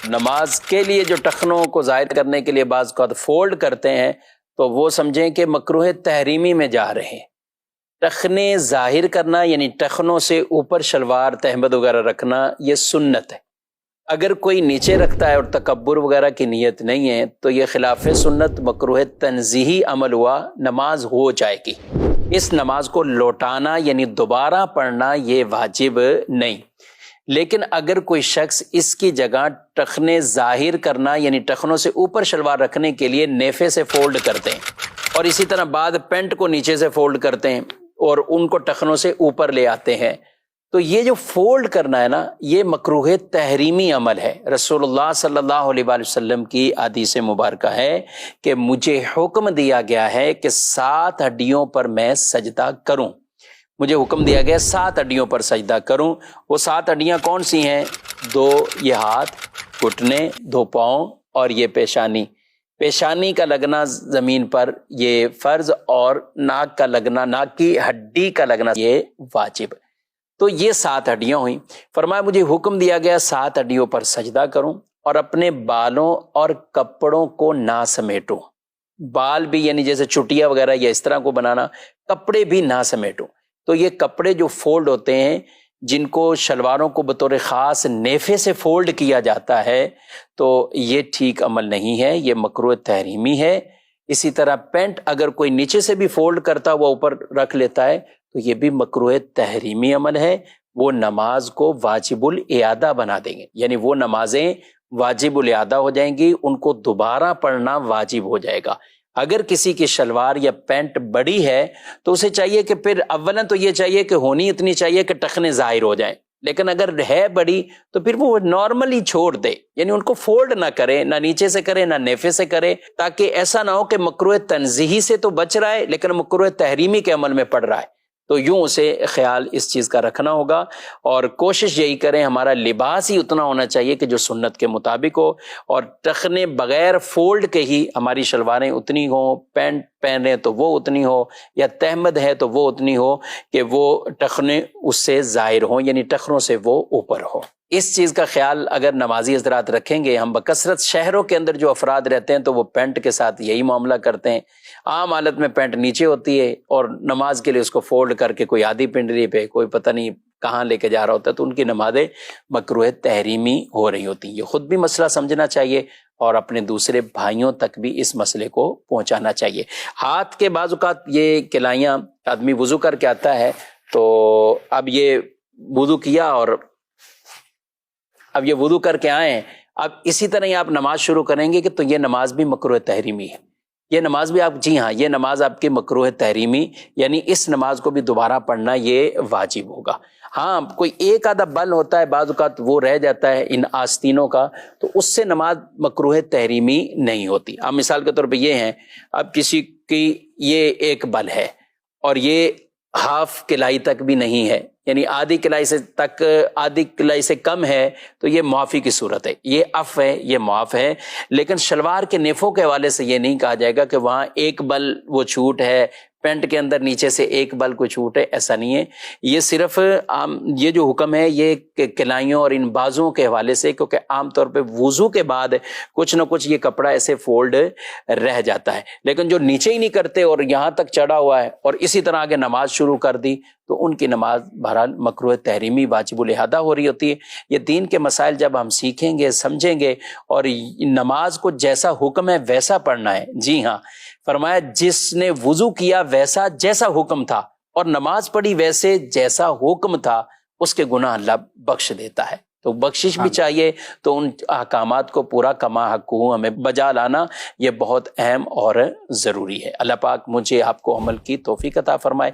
نماز کے لیے جو ٹخنوں کو ظاہر کرنے کے لیے بعض کو فولڈ کرتے ہیں تو وہ سمجھیں کہ مکروہ تحریمی میں جا رہے ہیں۔ ٹخنے ظاہر کرنا یعنی ٹخنوں سے اوپر شلوار تہمد وغیرہ رکھنا یہ سنت ہے۔ اگر کوئی نیچے رکھتا ہے اور تکبر وغیرہ کی نیت نہیں ہے تو یہ خلاف سنت مکروہ تنزیہی عمل ہوا، نماز ہو جائے گی۔ اس نماز کو لوٹانا یعنی دوبارہ پڑھنا یہ واجب نہیں۔ لیکن اگر کوئی شخص اس کی جگہ ٹخنے ظاہر کرنا یعنی ٹخنوں سے اوپر شلوار رکھنے کے لیے نیفے سے فولڈ کرتے ہیں، اور اسی طرح بعد پینٹ کو نیچے سے فولڈ کرتے ہیں اور ان کو ٹخنوں سے اوپر لے آتے ہیں، تو یہ جو فولڈ کرنا ہے نا، یہ مکروہ تحریمی عمل ہے۔ رسول اللہ صلی اللہ علیہ وآلہ وسلم کی حدیث مبارکہ ہے کہ مجھے حکم دیا گیا ہے کہ 7 ہڈیوں پر میں سجدہ کروں۔ مجھے حکم دیا گیا 7 ہڈیوں پر سجدہ کروں۔ وہ 7 ہڈیاں کون سی ہیں؟ 2 یہ ہاتھ، گھٹنے، 2 پاؤں اور یہ پیشانی۔ پیشانی کا لگنا زمین پر یہ فرض، اور ناک کا لگنا، ناک کی ہڈی کا لگنا یہ واجب۔ تو یہ 7 ہڈیاں ہوئیں۔ فرمایا مجھے حکم دیا گیا 7 ہڈیوں پر سجدہ کروں اور اپنے بالوں اور کپڑوں کو نہ سمیٹوں۔ بال بھی یعنی جیسے چٹیا وغیرہ یا اس طرح کو بنانا، کپڑے بھی نہ سمیٹوں۔ تو یہ کپڑے جو فولڈ ہوتے ہیں، جن کو شلواروں کو بطور خاص نیفے سے فولڈ کیا جاتا ہے، تو یہ ٹھیک عمل نہیں ہے، یہ مکروہ تحریمی ہے۔ اسی طرح پینٹ اگر کوئی نیچے سے بھی فولڈ کرتا ہوا اوپر رکھ لیتا ہے تو یہ بھی مکروہ تحریمی عمل ہے۔ وہ نماز کو واجب الاعادہ بنا دیں گے، یعنی وہ نمازیں واجب الاعادہ ہو جائیں گی، ان کو دوبارہ پڑھنا واجب ہو جائے گا۔ اگر کسی کی شلوار یا پینٹ بڑی ہے تو اسے چاہیے کہ پھر اولاً تو یہ چاہیے کہ ہونی اتنی چاہیے کہ ٹخنے ظاہر ہو جائیں، لیکن اگر ہے بڑی تو پھر وہ نارملی چھوڑ دے، یعنی ان کو فولڈ نہ کرے، نہ نیچے سے کرے نہ نیفے سے کرے، تاکہ ایسا نہ ہو کہ مکروہ تنزیہی سے تو بچ رہا ہے لیکن مکروہ تحریمی کے عمل میں پڑ رہا ہے۔ تو یوں اسے خیال اس چیز کا رکھنا ہوگا، اور کوشش یہی کریں ہمارا لباس ہی اتنا ہونا چاہیے کہ جو سنت کے مطابق ہو، اور ٹخنے بغیر فولڈ کے ہی ہماری شلواریں اتنی ہوں، پینٹ پہنے تو وہ اتنی ہو، یا تہمد ہے تو وہ اتنی ہو کہ وہ ٹخنے اس سے ظاہر ہوں، یعنی ٹخنوں سے وہ اوپر ہو۔ اس چیز کا خیال اگر نمازی حضرات رکھیں گے، ہم بکثرت شہروں کے اندر جو افراد رہتے ہیں تو وہ پینٹ کے ساتھ یہی معاملہ کرتے ہیں، عام حالت میں پینٹ نیچے ہوتی ہے اور نماز کے لیے اس کو فولڈ کر کے کوئی آدھی پنڈری پہ کوئی پتہ نہیں کہاں لے کے جا رہا ہوتا ہے، تو ان کی نمازیں مکروہ تحریمی ہو رہی ہوتی ہیں۔ یہ خود بھی مسئلہ سمجھنا چاہیے اور اپنے دوسرے بھائیوں تک بھی اس مسئلے کو پہنچانا چاہیے۔ ہاتھ کے بعض اوقات یہ کلائیاں آدمی وضو کر کے آتا ہے، تو اب یہ وضو کیا اور اب یہ وضو کر کے آئے ہیں، اب اسی طرح ہی آپ نماز شروع کریں گے کہ تو یہ نماز بھی مکروہ تحریمی ہے، یہ نماز بھی آپ، جی ہاں، یہ نماز آپ کی مکروہ تحریمی، یعنی اس نماز کو بھی دوبارہ پڑھنا یہ واجب ہوگا۔ ہاں کوئی ایک آدھا بل ہوتا ہے بعض اوقات وہ رہ جاتا ہے ان آستینوں کا، تو اس سے نماز مکروہ تحریمی نہیں ہوتی۔ اب مثال کے طور پہ یہ ہیں، اب کسی کی یہ ایک بل ہے اور یہ ہاف کلائی تک بھی نہیں ہے، یعنی آدھی کلائی سے تک، آدھی کلائی سے کم ہے، تو یہ معافی کی صورت ہے، یہ عف ہے، یہ معاف ہے۔ لیکن شلوار کے نیفوں کے حوالے سے یہ نہیں کہا جائے گا کہ وہاں ایک بل وہ چھوٹ ہے، پینٹ کے اندر نیچے سے ایک بل کو چھوٹ ہے، ایسا نہیں ہے۔ یہ صرف یہ جو حکم ہے یہ کلائیوں اور ان بازوؤں کے حوالے سے، کیونکہ عام طور پہ وضو کے بعد کچھ نہ کچھ یہ کپڑا ایسے فولڈ رہ جاتا ہے، لیکن جو نیچے ہی نہیں کرتے اور یہاں تک چڑھا ہوا ہے اور اسی طرح آگے نماز شروع کر دی، تو ان کی نماز بہرحال مکروہ تحریمی واجب الاحدہ ہو رہی ہوتی ہے۔ یہ دین کے مسائل جب ہم سیکھیں گے، سمجھیں گے، اور نماز کو جیسا حکم ہے ویسا پڑھنا ہے۔ جی ہاں، فرمایا جس نے وضو کیا ویسا جیسا حکم تھا اور نماز پڑھی ویسے جیسا حکم تھا، اس کے گناہ اللہ بخش دیتا ہے۔ تو بخشش بھی چاہیے، تو ان احکامات کو پورا کما حقہ ہمیں بجا لانا یہ بہت اہم اور ضروری ہے۔ اللہ پاک مجھے آپ کو عمل کی توفیق عطا فرمائے۔